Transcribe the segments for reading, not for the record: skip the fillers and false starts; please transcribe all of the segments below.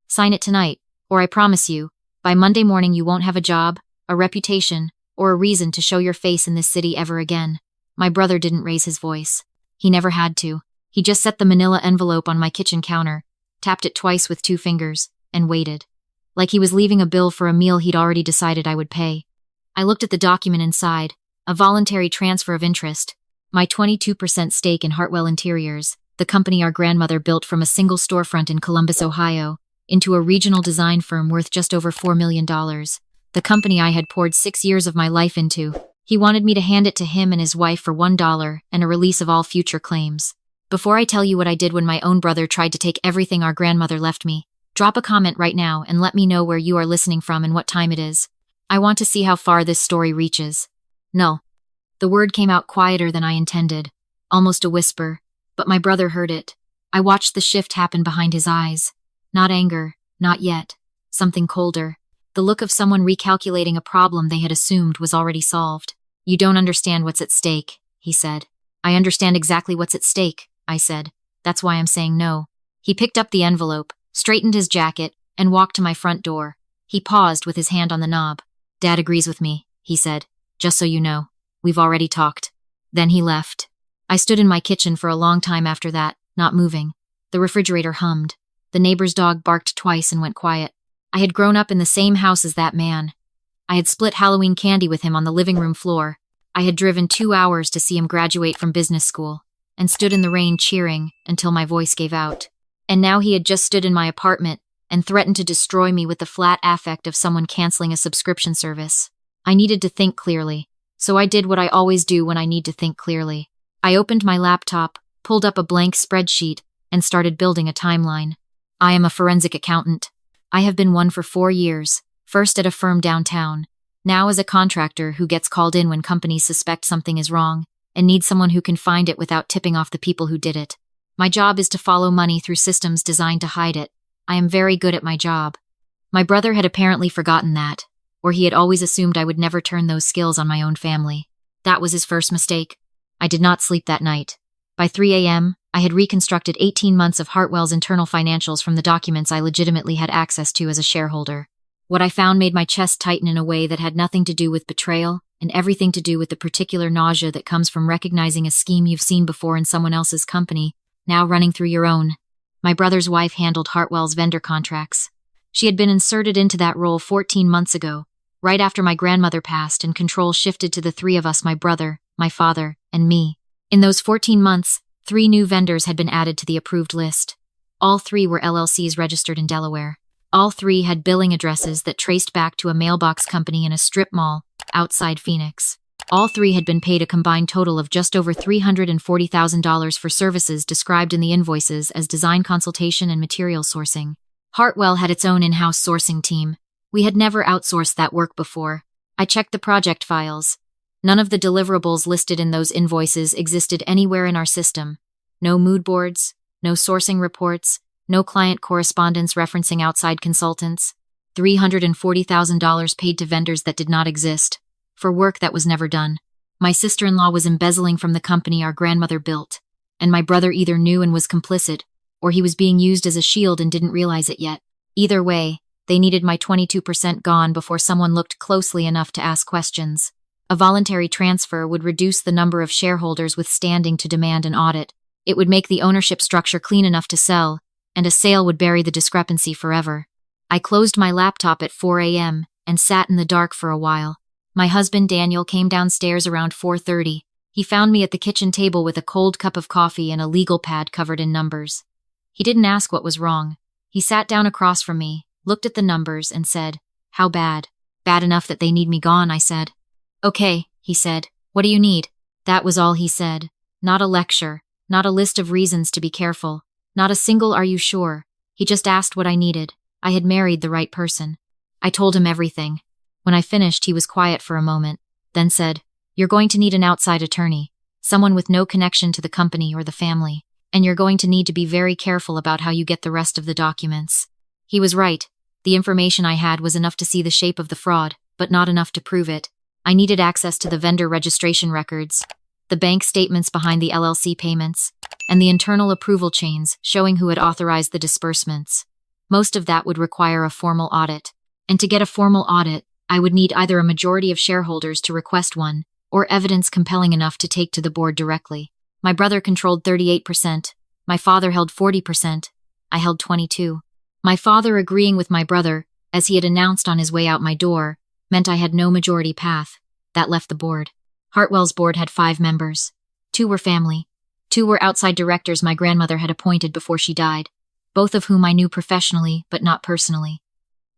Sign it tonight, or I promise you, by Monday morning you won't have a job, a reputation, or a reason to show your face in this city ever again." My brother didn't raise his voice. He never had to. He just set the manila envelope on my kitchen counter, tapped it twice with 2 fingers, and waited. Like he was leaving a bill for a meal he'd already decided I would pay. I looked at the document inside, a voluntary transfer of interest, my 22% stake in Hartwell Interiors, the company our grandmother built from a single storefront in Columbus, Ohio, into a regional design firm worth just over $4 million, the company I had poured 6 years of my life into. He wanted me to hand it to him and his wife for $1 and a release of all future claims. Before I tell you what I did when my own brother tried to take everything our grandmother left me, drop a comment right now and let me know where you are listening from and what time it is. I want to see how far this story reaches. No. The word came out quieter than I intended, almost a whisper, but my brother heard it. I watched the shift happen behind his eyes. Not anger, not yet. Something colder. The look of someone recalculating a problem they had assumed was already solved. "You don't understand what's at stake," he said. "I understand exactly what's at stake," I said. "That's why I'm saying no." He picked up the envelope, straightened his jacket, and walked to my front door. He paused with his hand on the knob. "Dad agrees with me," he said. "Just so you know. We've already talked." Then he left. I stood in my kitchen for a long time after that, not moving. The refrigerator hummed. The neighbor's dog barked twice and went quiet. I had grown up in the same house as that man. I had split Halloween candy with him on the living room floor. I had driven 2 hours to see him graduate from business school, and stood in the rain cheering until my voice gave out. And now he had just stood in my apartment and threatened to destroy me with the flat affect of someone canceling a subscription service. I needed to think clearly, so I did what I always do when I need to think clearly. I opened my laptop, pulled up a blank spreadsheet, and started building a timeline. I am a forensic accountant. I have been one for 4 years, first at a firm downtown, now as a contractor who gets called in when companies suspect something is wrong and need someone who can find it without tipping off the people who did it. My job is to follow money through systems designed to hide it. I am very good at my job. My brother had apparently forgotten that, or he had always assumed I would never turn those skills on my own family. That was his first mistake. I did not sleep that night. By 3 a.m., I had reconstructed 18 months of Hartwell's internal financials from the documents I legitimately had access to as a shareholder. What I found made my chest tighten in a way that had nothing to do with betrayal and everything to do with the particular nausea that comes from recognizing a scheme you've seen before in someone else's company, now running through your own. My brother's wife handled Hartwell's vendor contracts. She had been inserted into that role 14 months ago, right after my grandmother passed and control shifted to the 3 of us, my brother, my father, and me. In those 14 months, 3 new vendors had been added to the approved list. All 3 were LLCs registered in Delaware. All 3 had billing addresses that traced back to a mailbox company in a strip mall outside Phoenix. All 3 had been paid a combined total of just over $340,000 for services described in the invoices as design consultation and material sourcing. Hartwell had its own in-house sourcing team. We had never outsourced that work before. I checked the project files. None of the deliverables listed in those invoices existed anywhere in our system. No mood boards, no sourcing reports, no client correspondence referencing outside consultants. $340,000 paid to vendors that did not exist, for work that was never done. My sister-in-law was embezzling from the company our grandmother built, and my brother either knew and was complicit, or he was being used as a shield and didn't realize it yet. Either way, they needed my 22% gone before someone looked closely enough to ask questions. A voluntary transfer would reduce the number of shareholders with standing to demand an audit. It would make the ownership structure clean enough to sell, and a sale would bury the discrepancy forever. I closed my laptop at 4 a.m. and sat in the dark for a while. My husband Daniel came downstairs around 4:30. He found me at the kitchen table with a cold cup of coffee and a legal pad covered in numbers. He didn't ask what was wrong. He sat down across from me, looked at the numbers, and said, "How bad?" "Bad enough that they need me gone," I said. "Okay," he said. "What do you need?" That was all he said. Not a lecture, not a list of reasons to be careful, not a single "are you sure?" He just asked what I needed. I had married the right person. I told him everything. When I finished, he was quiet for a moment, then said, "You're going to need an outside attorney, someone with no connection to the company or the family, and you're going to need to be very careful about how you get the rest of the documents." He was right. The information I had was enough to see the shape of the fraud, but not enough to prove it. I needed access to the vendor registration records, the bank statements behind the LLC payments, and the internal approval chains showing who had authorized the disbursements. Most of that would require a formal audit. And to get a formal audit, I would need either a majority of shareholders to request one, or evidence compelling enough to take to the board directly. My brother controlled 38%. My father held 40%. I held 22%. My father agreeing with my brother, as he had announced on his way out my door, meant I had no majority path. That left the board. Hartwell's board had 5 members. 2 were family. 2 were outside directors my grandmother had appointed before she died, both of whom I knew professionally but not personally.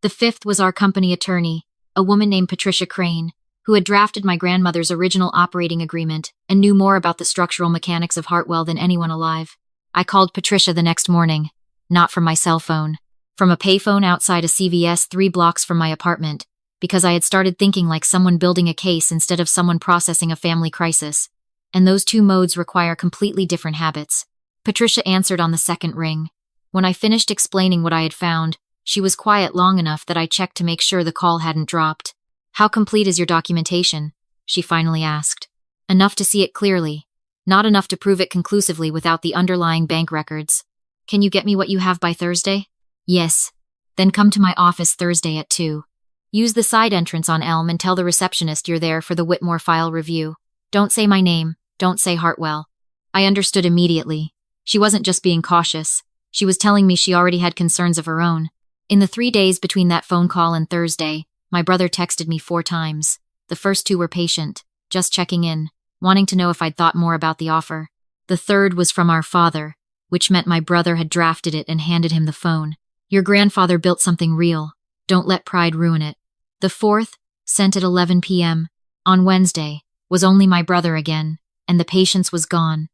The 5th was our company attorney, a woman named Patricia Crane, who had drafted my grandmother's original operating agreement and knew more about the structural mechanics of Hartwell than anyone alive. I called Patricia the next morning, not from my cell phone, from a payphone outside a CVS 3 blocks from my apartment, because I had started thinking like someone building a case instead of someone processing a family crisis. And those 2 modes require completely different habits. Patricia answered on the 2nd ring. When I finished explaining what I had found, she was quiet long enough that I checked to make sure the call hadn't dropped. "How complete is your documentation?" she finally asked. "Enough to see it clearly. Not enough to prove it conclusively without the underlying bank records. Can you get me what you have by Thursday?" "Yes." "Then come to my office Thursday at 2. Use the side entrance on Elm and tell the receptionist you're there for the Whitmore file review. Don't say my name. Don't say Hartwell." I understood immediately. She wasn't just being cautious. She was telling me she already had concerns of her own. In the 3 days between that phone call and Thursday, my brother texted me 4 times. The first 2 were patient, just checking in, wanting to know if I'd thought more about the offer. The 3rd was from our father, which meant my brother had drafted it and handed him the phone. "Your grandfather built something real. Don't let pride ruin it." The 4th, sent at 11 p.m., on Wednesday, was only my brother again, and the patience was gone.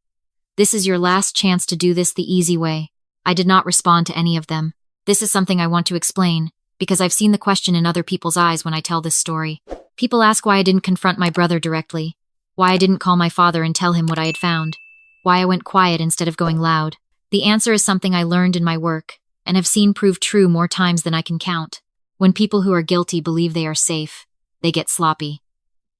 "This is your last chance to do this the easy way." I did not respond to any of them. This is something I want to explain, because I've seen the question in other people's eyes when I tell this story. People ask why I didn't confront my brother directly, why I didn't call my father and tell him what I had found, why I went quiet instead of going loud. The answer is something I learned in my work, and have seen prove true more times than I can count. When people who are guilty believe they are safe, they get sloppy.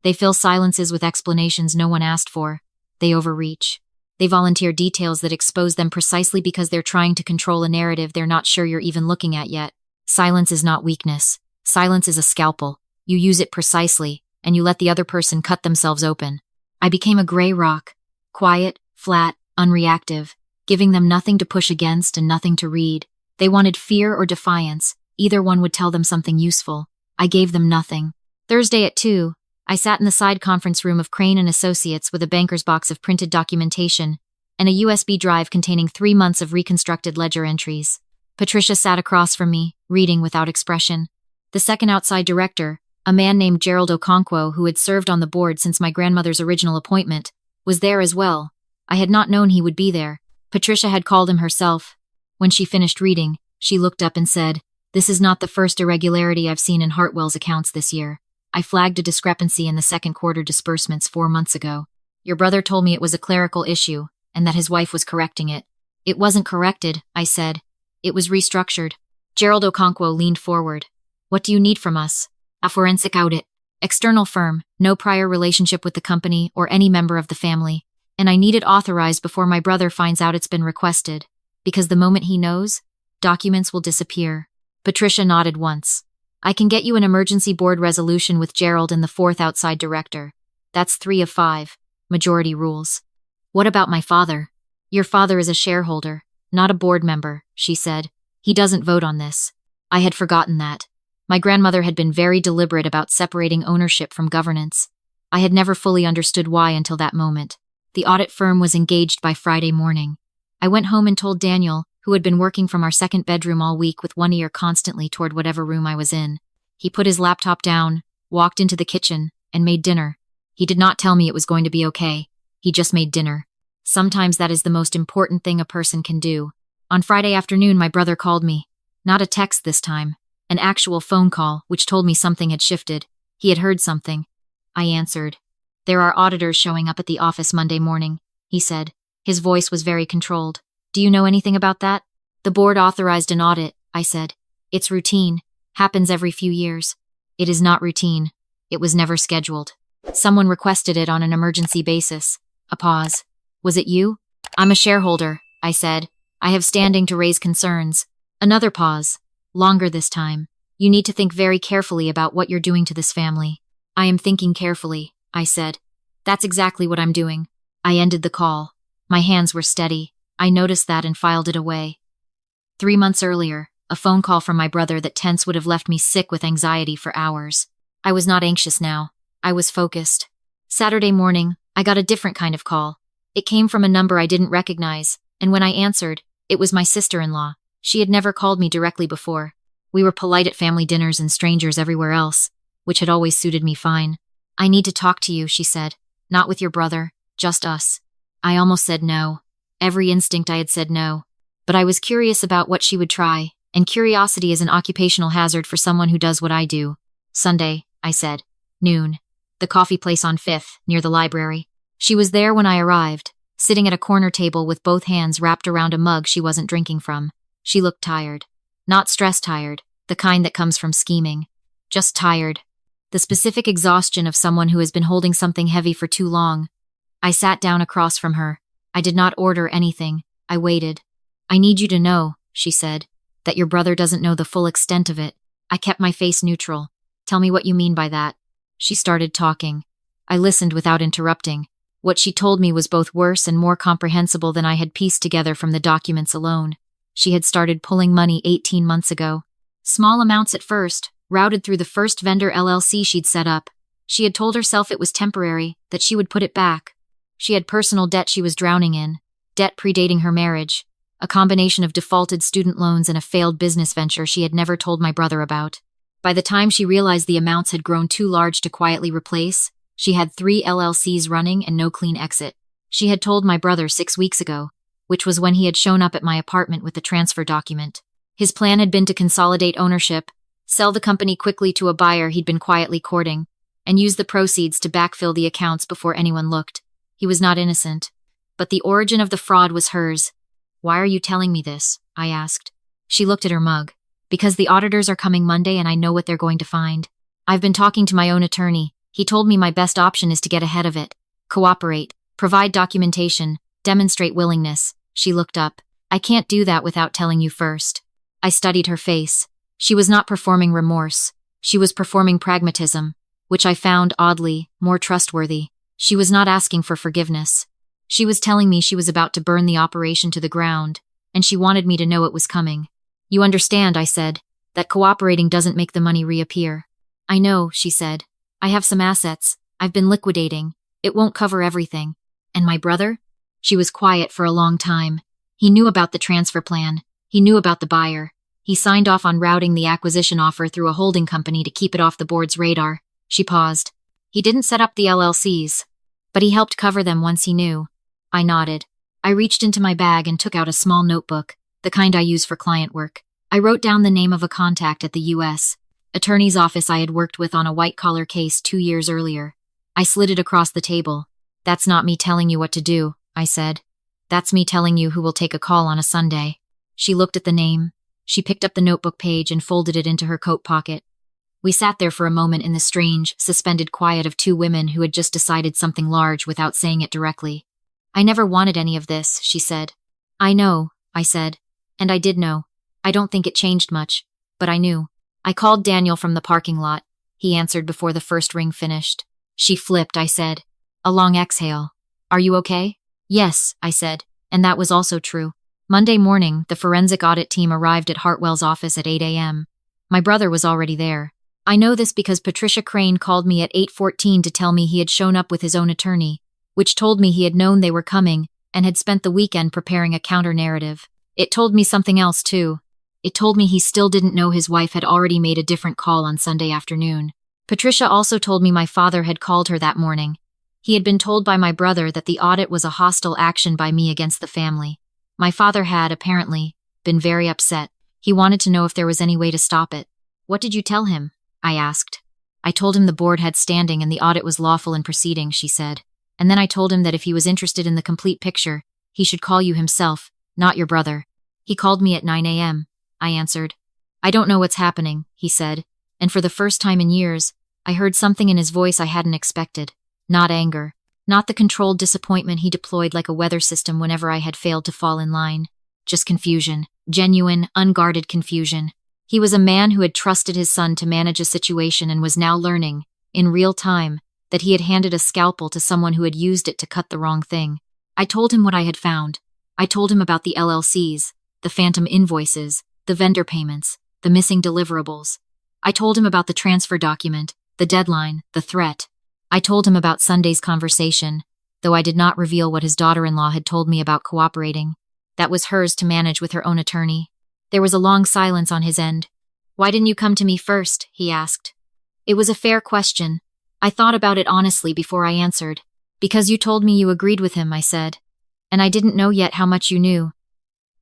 They fill silences with explanations no one asked for. They overreach. They volunteer details that expose them precisely because they're trying to control a narrative they're not sure you're even looking at yet. Silence is not weakness. Silence is a scalpel. You use it precisely, and you let the other person cut themselves open. I became a gray rock, quiet, flat, unreactive, giving them nothing to push against and nothing to read. They wanted fear or defiance. Either one would tell them something useful. I gave them nothing. Thursday at 2, I sat in the side conference room of Crane and Associates with a banker's box of printed documentation and a USB drive containing 3 months of reconstructed ledger entries. Patricia sat across from me, reading without expression. The 2nd outside director, a man named Gerald Okonkwo, who had served on the board since my grandmother's original appointment, was there as well. I had not known he would be there. Patricia had called him herself. When she finished reading, she looked up and said, "This is not the first irregularity I've seen in Hartwell's accounts this year. I flagged a discrepancy in the 2nd quarter disbursements 4 months ago. Your brother told me it was a clerical issue, and that his wife was correcting it." "It wasn't corrected," I said. "It was restructured." Gerald Okonkwo leaned forward. "What do you need from us?" "A forensic audit. External firm, no prior relationship with the company or any member of the family. And I need it authorized before my brother finds out it's been requested. Because the moment he knows, documents will disappear." Patricia nodded once. "I can get you an emergency board resolution with Gerald and the 4th outside director. That's 3 of 5. Majority rules." "What about my father?" "Your father is a shareholder, not a board member," she said. "He doesn't vote on this." I had forgotten that. My grandmother had been very deliberate about separating ownership from governance. I had never fully understood why until that moment. The audit firm was engaged by Friday morning. I went home and told Daniel, who had been working from our 2nd bedroom all week with one ear constantly toward whatever room I was in. He put his laptop down, walked into the kitchen, and made dinner. He did not tell me it was going to be okay. He just made dinner. Sometimes that is the most important thing a person can do. On Friday afternoon, my brother called me. Not a text this time. An actual phone call, which told me something had shifted. He had heard something. I answered. "There are auditors showing up at the office Monday morning," he said. His voice was very controlled. "Do you know anything about that?" "The board authorized an audit," I said. "It's routine. Happens every few years." "It is not routine. It was never scheduled. Someone requested it on an emergency basis." A pause. "Was it you?" "I'm a shareholder," I said. "I have standing to raise concerns." Another pause. Longer this time. You need to think very carefully about what you're doing to this family. I am thinking carefully, I said. That's exactly what I'm doing. I ended the call. My hands were steady. I noticed that and filed it away. 3 months earlier, a phone call from my brother that tense would have left me sick with anxiety for hours. I was not anxious now. I was focused. Saturday morning, I got a different kind of call. It came from a number I didn't recognize, and when I answered, it was my sister-in-law. She had never called me directly before. We were polite at family dinners and strangers everywhere else, which had always suited me fine. I need to talk to you, she said. Not with your brother, just us. I almost said no. Every instinct I had said no. But I was curious about what she would try, and curiosity is an occupational hazard for someone who does what I do. Sunday, I said. Noon. The coffee place on 5th, near the library. She was there when I arrived, sitting at a corner table with both hands wrapped around a mug she wasn't drinking from. She looked tired. Not stress-tired, the kind that comes from scheming. Just tired. The specific exhaustion of someone who has been holding something heavy for too long. I sat down across from her. I did not order anything. I waited. I need you to know, she said, that your brother doesn't know the full extent of it. I kept my face neutral. Tell me what you mean by that. She started talking. I listened without interrupting. What she told me was both worse and more comprehensible than I had pieced together from the documents alone. She had started pulling money 18 months ago. Small amounts at first, routed through the first vendor LLC she'd set up. She had told herself it was temporary, that she would put it back. She had personal debt she was drowning in, debt predating her marriage, a combination of defaulted student loans and a failed business venture she had never told my brother about. By the time she realized the amounts had grown too large to quietly replace, she had 3 LLCs running and no clean exit. She had told my brother 6 weeks ago, which was when he had shown up at my apartment with the transfer document. His plan had been to consolidate ownership, sell the company quickly to a buyer he'd been quietly courting, and use the proceeds to backfill the accounts before anyone looked. He was not innocent. But the origin of the fraud was hers. Why are you telling me this? I asked. She looked at her mug. Because the auditors are coming Monday and I know what they're going to find. I've been talking to my own attorney. He told me my best option is to get ahead of it. Cooperate. Provide documentation. Demonstrate willingness. She looked up. I can't do that without telling you first. I studied her face. She was not performing remorse. She was performing pragmatism, which I found, oddly, more trustworthy. She was not asking for forgiveness. She was telling me she was about to burn the operation to the ground, and she wanted me to know it was coming. You understand, I said, that cooperating doesn't make the money reappear. I know, she said. I have some assets. I've been liquidating. It won't cover everything. And my brother? She was quiet for a long time. He knew about the transfer plan. He knew about the buyer. He signed off on routing the acquisition offer through a holding company to keep it off the board's radar. She paused. He didn't set up the LLCs, but he helped cover them once he knew. I nodded. I reached into my bag and took out a small notebook, the kind I use for client work. I wrote down the name of a contact at the U.S. attorney's office I had worked with on a white-collar case 2 years earlier. I slid it across the table. That's not me telling you what to do, I said. That's me telling you who will take a call on a Sunday. She looked at the name. She picked up the notebook page and folded it into her coat pocket. We sat there for a moment in the strange, suspended quiet of 2 women who had just decided something large without saying it directly. I never wanted any of this, she said. I know, I said. And I did know. I don't think it changed much, but I knew. I called Daniel from the parking lot. He answered before the first ring finished. She flipped, I said. A long exhale. Are you okay? Yes, I said, and that was also true. Monday morning, the forensic audit team arrived at Hartwell's office at 8 a.m. My brother was already there. I know this because Patricia Crane called me at 8:14 to tell me he had shown up with his own attorney, which told me he had known they were coming and had spent the weekend preparing a counter-narrative. It told me something else, too. It told me he still didn't know his wife had already made a different call on Sunday afternoon. Patricia also told me my father had called her that morning. He had been told by my brother that the audit was a hostile action by me against the family. My father had, apparently, been very upset. He wanted to know if there was any way to stop it. What did you tell him? I asked. I told him the board had standing and the audit was lawful in proceeding, she said. And then I told him that if he was interested in the complete picture, he should call you himself, not your brother. He called me at 9 a.m., I answered. I don't know what's happening, he said, and for the first time in years, I heard something in his voice I hadn't expected. Not anger. Not the controlled disappointment he deployed like a weather system whenever I had failed to fall in line. Just confusion. Genuine, unguarded confusion. He was a man who had trusted his son to manage a situation and was now learning, in real time, that he had handed a scalpel to someone who had used it to cut the wrong thing. I told him what I had found. I told him about the LLCs, the phantom invoices, the vendor payments, the missing deliverables. I told him about the transfer document, the deadline, the threat. I told him about Sunday's conversation, though I did not reveal what his daughter-in-law had told me about cooperating. That was hers to manage with her own attorney. There was a long silence on his end. "Why didn't you come to me first?" he asked. It was a fair question. I thought about it honestly before I answered. "Because you told me you agreed with him," I said. "And I didn't know yet how much you knew."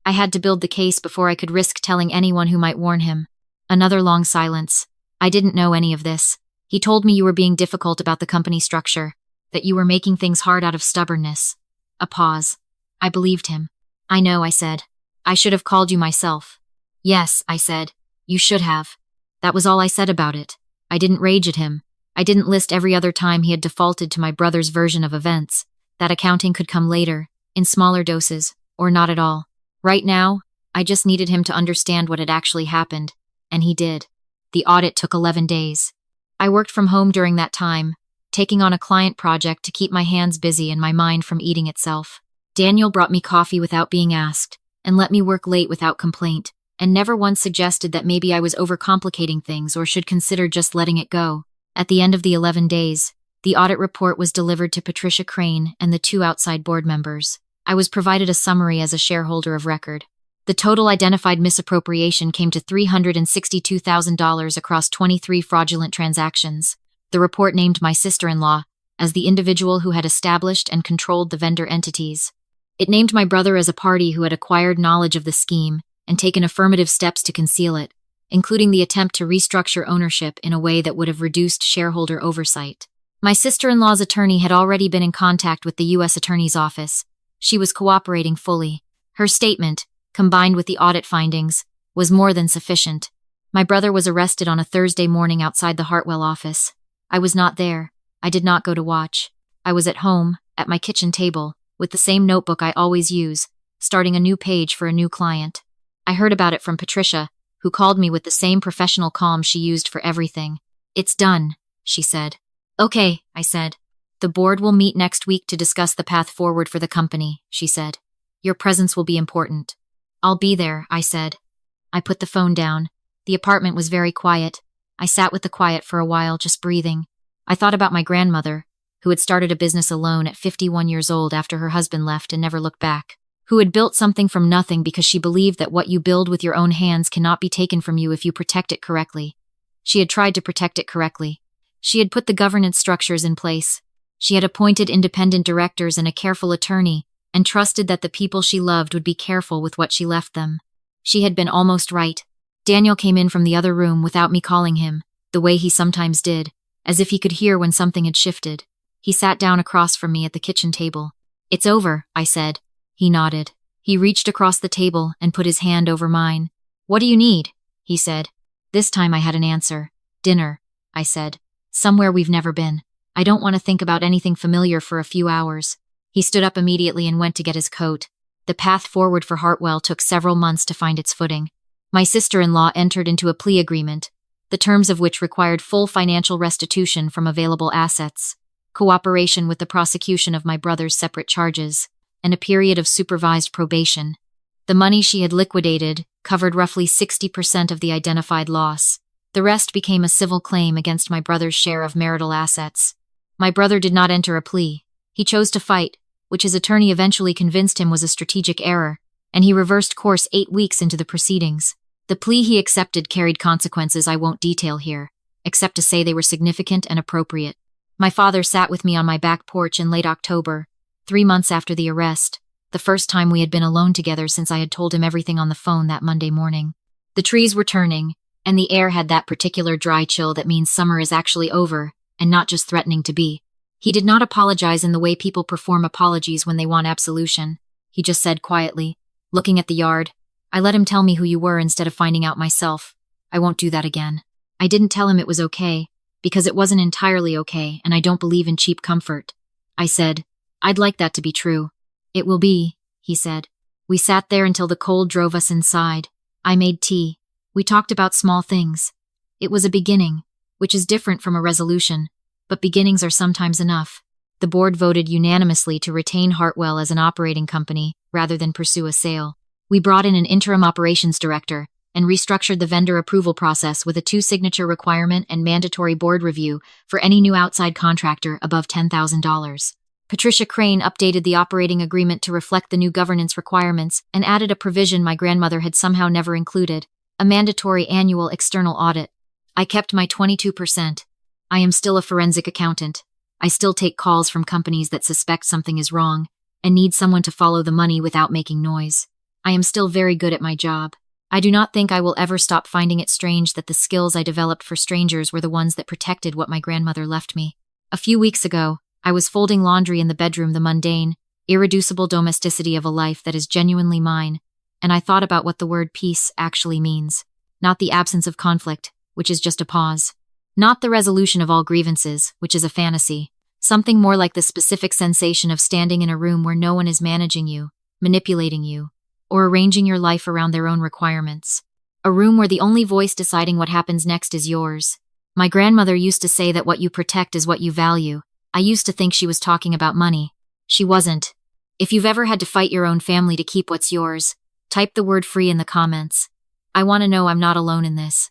I had to build the case before I could risk telling anyone who might warn him. Another long silence. "I didn't know any of this. He told me you were being difficult about the company structure, that you were making things hard out of stubbornness." A pause. I believed him. "I know," I said. "I should have called you myself." "Yes," I said. "You should have." That was all I said about it. I didn't rage at him. I didn't list every other time he had defaulted to my brother's version of events. That accounting could come later, in smaller doses, or not at all. Right now, I just needed him to understand what had actually happened, and he did. The audit took 11 days. I worked from home during that time, taking on a client project to keep my hands busy and my mind from eating itself. Daniel brought me coffee without being asked, and let me work late without complaint, and never once suggested that maybe I was overcomplicating things or should consider just letting it go. At the end of the 11 days, the audit report was delivered to Patricia Crane and the 2 outside board members. I was provided a summary as a shareholder of record. The total identified misappropriation came to $362,000 across 23 fraudulent transactions. The report named my sister-in-law as the individual who had established and controlled the vendor entities. It named my brother as a party who had acquired knowledge of the scheme and taken affirmative steps to conceal it, including the attempt to restructure ownership in a way that would have reduced shareholder oversight. My sister-in-law's attorney had already been in contact with the U.S. Attorney's Office. She was cooperating fully. Her statement, combined with the audit findings, was more than sufficient. My brother was arrested on a Thursday morning outside the Hartwell office. I was not there. I did not go to watch. I was at home, at my kitchen table, with the same notebook I always use, starting a new page for a new client. I heard about it from Patricia, who called me with the same professional calm she used for everything. "It's done," she said. "Okay," I said. "The board will meet next week to discuss the path forward for the company," she said. "Your presence will be important." "I'll be there," I said. I put the phone down. The apartment was very quiet. I sat with the quiet for a while, just breathing. I thought about my grandmother, who had started a business alone at 51 years old after her husband left and never looked back. Who had built something from nothing because she believed that what you build with your own hands cannot be taken from you if you protect it correctly. She had tried to protect it correctly. She had put the governance structures in place. She had appointed independent directors and a careful attorney, and trusted that the people she loved would be careful with what she left them. She had been almost right. Daniel came in from the other room without me calling him, the way he sometimes did, as if he could hear when something had shifted. He sat down across from me at the kitchen table. "It's over," I said. He nodded. He reached across the table and put his hand over mine. "What do you need?" he said. This time I had an answer. "Dinner," I said. "Somewhere we've never been. I don't want to think about anything familiar for a few hours." He stood up immediately and went to get his coat. The path forward for Hartwell took several months to find its footing. My sister-in-law entered into a plea agreement, the terms of which required full financial restitution from available assets, cooperation with the prosecution of my brother's separate charges, and a period of supervised probation. The money she had liquidated covered roughly 60% of the identified loss. The rest became a civil claim against my brother's share of marital assets. My brother did not enter a plea. He chose to fight, which his attorney eventually convinced him was a strategic error, and he reversed course 8 weeks into the proceedings. The plea he accepted carried consequences I won't detail here, except to say they were significant and appropriate. My father sat with me on my back porch in late October, 3 months after the arrest, the first time we had been alone together since I had told him everything on the phone that Monday morning. The trees were turning, and the air had that particular dry chill that means summer is actually over, and not just threatening to be. He did not apologize in the way people perform apologies when they want absolution. He just said quietly, looking at the yard, "I let him tell me who you were instead of finding out myself. I won't do that again." I didn't tell him it was okay, because it wasn't entirely okay, and I don't believe in cheap comfort. I said, "I'd like that to be true." "It will be," he said. We sat there until the cold drove us inside. I made tea. We talked about small things. It was a beginning, which is different from a resolution, but beginnings are sometimes enough. The board voted unanimously to retain Hartwell as an operating company rather than pursue a sale. We brought in an interim operations director and restructured the vendor approval process with a 2-signature requirement and mandatory board review for any new outside contractor above $10,000. Patricia Crane updated the operating agreement to reflect the new governance requirements and added a provision my grandmother had somehow never included, a mandatory annual external audit. I kept my 22%. I am still a forensic accountant. I still take calls from companies that suspect something is wrong and need someone to follow the money without making noise. I am still very good at my job. I do not think I will ever stop finding it strange that the skills I developed for strangers were the ones that protected what my grandmother left me. A few weeks ago, I was folding laundry in the bedroom, the mundane, irreducible domesticity of a life that is genuinely mine, and I thought about what the word peace actually means. Not the absence of conflict, which is just a pause. Not the resolution of all grievances, which is a fantasy. Something more like the specific sensation of standing in a room where no one is managing you, manipulating you, or arranging your life around their own requirements. A room where the only voice deciding what happens next is yours. My grandmother used to say that what you protect is what you value. I used to think she was talking about money. She wasn't. If you've ever had to fight your own family to keep what's yours, type the word free in the comments. I want to know I'm not alone in this.